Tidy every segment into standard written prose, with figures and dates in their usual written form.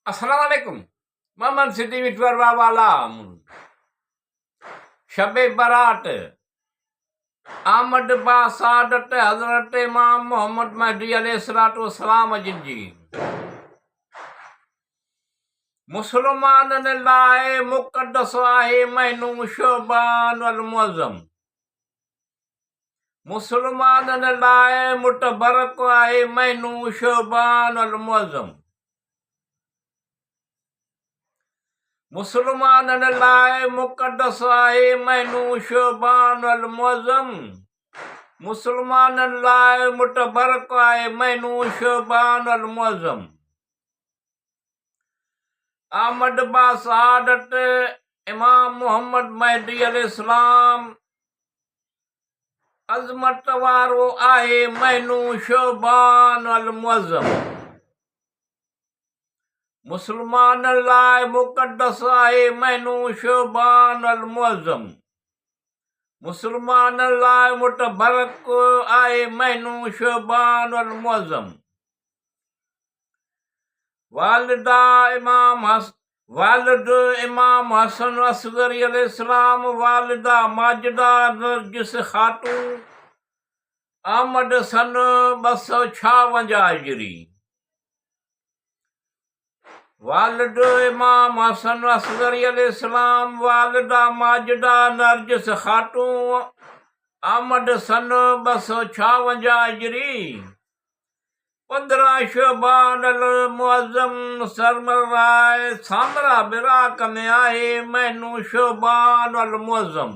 Assalamualaikum. Maman Siti Mitwar Babalam. Shabe बरात आमद बासादत हजरत इमाम मोहम्मद महदी अलैहिस्सलातु वस्सलाम जिनजी मुसलमानन लाए मुक़द्दस आहे महीनो शोबान अल मुअज़्ज़म। मुसलमानन लाए मुतबरक आहे महीनो शोबान अल मुअज़्ज़म। मुसलमानन लाए मुक़द्दस आहे महीनो शोबान अल मुअज़्ज़म। मुसलमानन लाए मुतबरक आहे महीनो शोबान अल मुअज़्ज़म। आमद बासादत इमाम मोहम्मद महदी अलैहिस्सलाम अज़मत वारो आहे महीनो शोबान अल मुअज़्ज़म। मुसलमानन लाए मुक़द्दस आहे महीनो शोबान अल मुअज़्ज़म। मुसलमानन लाए मुतबरक आहे महीनो शोबान अल मुअज़्ज़म। वालिद इमाम हसन असगरी अलैहिस्सलाम, वालिदा माजिदा नरगिस खातून आमद सन 256 हिजरी। वालिद इमाम हसन असगरी अलैहिस्सलाम, वालिदा माजिदा नरगिस खातून आमद सन 256 हिजरी। 15 शोबान अल मुअज़्ज़म सरमराए सामरा बिराक में आहे महीनो शोबान अल मुअज़्ज़म।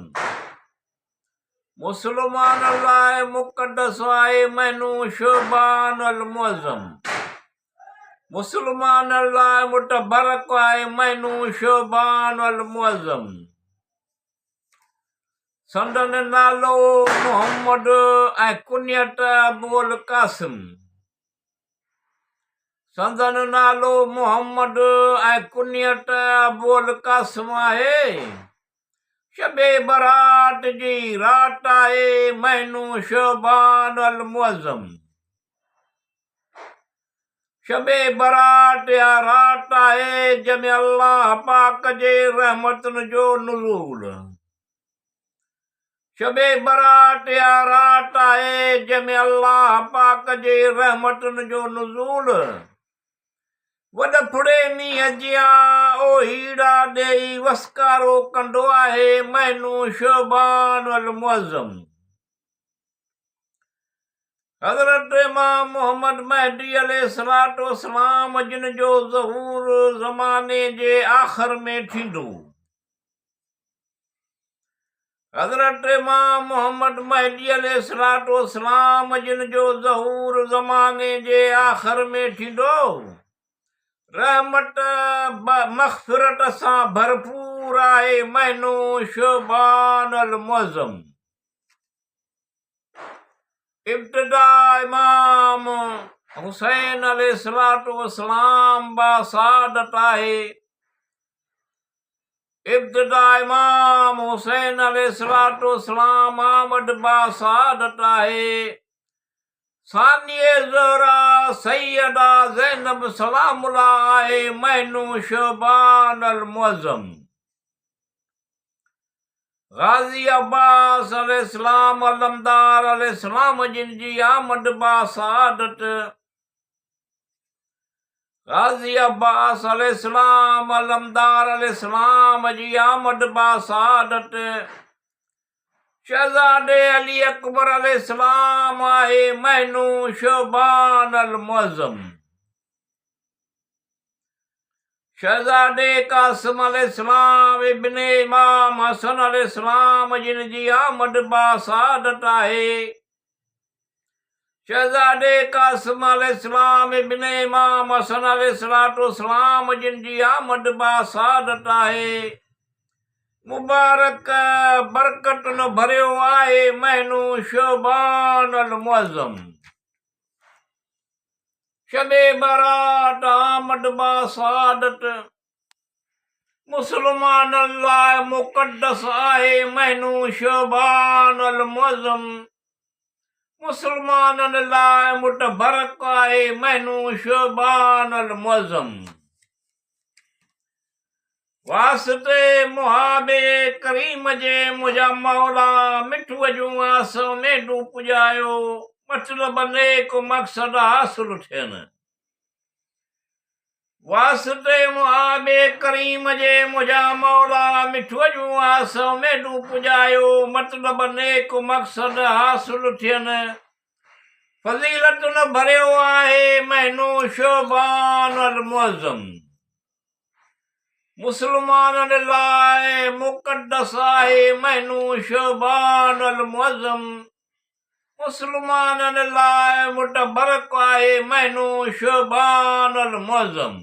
मुसलमान लाए मुक़द्दस आहे महीनो शोबान अल मुअज़्ज़म। मुसलमान लाए मुतबरक आहे महीनो शोबान अल मुअज़्ज़म। संदन नालो मोहम्मद ऐं कुनियत अबुल कासिम। संदन नालो मोहम्मद ऐं कुनियत अबुल कासिम आहे। शबे बरात जी रात आहे महीनो शोबान अल मुअज़्ज़म। शबे बरात या रात आहे जंहिंमें अल्लाह पाक जे रहमतुनि जो नुज़ूल। शबे बरात या रात आहे जंहिंमें अल्लाह पाक जे रहमतुनि जो नुज़ूल। वॾ फुड़े मींहं जियां ओ हीड़ा ॾेई वसकारो कंदो आहे महीनो शोबान अल मुअज़्ज़म। हज़रत इमाम मोहम्मद महदी अलैहिस्सलातु वस्सलाम जिन जो ज़हूर ज़माने जे आख़िर में थींदो। हज़रत इमाम मोहम्मद महदी अलैहिस्सलातु वस्सलाम जिन जो ज़हूर ज़माने जे आख़िर में थींदो। रहमत मग़फ़िरत सां भरपूर आहे महीनो शोबान अल मुअज़्ज़म। इब्तिदा इमाम हुसैन अलैहिस्सलातु वस्सलाम बासादत आहे। इब्तिदा इमाम हुसैन अलैहिस्सलातु वस्सलाम आमद बासादत आहे। सानिए ज़हरा सैयदा ज़ैनब सलामुल्लाह आहे महीनो शोबान अल मुअज़्ज़म। गाज़ी अब्बास अलैहिस्सलाम अलमदार अलैहिस्सलाम जिन जी आमद बासादत। गाज़ी अब्बास अलैहिस्सलाम अलमदार अलैहिस्सलाम जी आमद बासादत। शहज़ादे अली अकबर अलैहिस्सलाम आहे महीनो शोबान अल मुअज़्ज़म। शहज़ादे कासिम अलैहिस्सलाम इब्ने इमाम हसन अलैहिस्सलाम जिन जी आमद बासादत आहे। शहज़ादे कासिम अलैहिस्सलाम इब्ने इमाम हसन अलैहिस्सलातु वस्सलाम जिन जी आमद बासादत आहे। मुबारक बरकतुनि भरियो आहे महीनो शोबान अल मुअज़्ज़म। शबे बरात आमद बासादत मुसलमानन लाइ मुक़द्दस आहे महीनो शोबान अल मुअज़्ज़म। मुसलमानन लाइ मुतबरक आहे महीनो शोबान अल मुअज़्ज़म। वास्ते मुहाबे करीम जे मुझा मौला मिठूअ जूं आस मेडू पुॼायो मतलब नेक मक़सद हासिल थियनि। वास्ते मुहाबे करीम जे मुझा मौला मिठूअ जूं आस मेडू पुॼायो मतलब नेक मक़सद हासिल थियनि। फज़ीलत न भरियो आहे महीनो शोबान अल मुअज़्ज़म, मुस्लमाननि लाइ मुक़द्दस आहे महीनो शोबान अल मुअज़्ज़म, मुस्लमाननि लाइ मुतबरक आहे महीनो शोबान अल मुअज़्ज़म।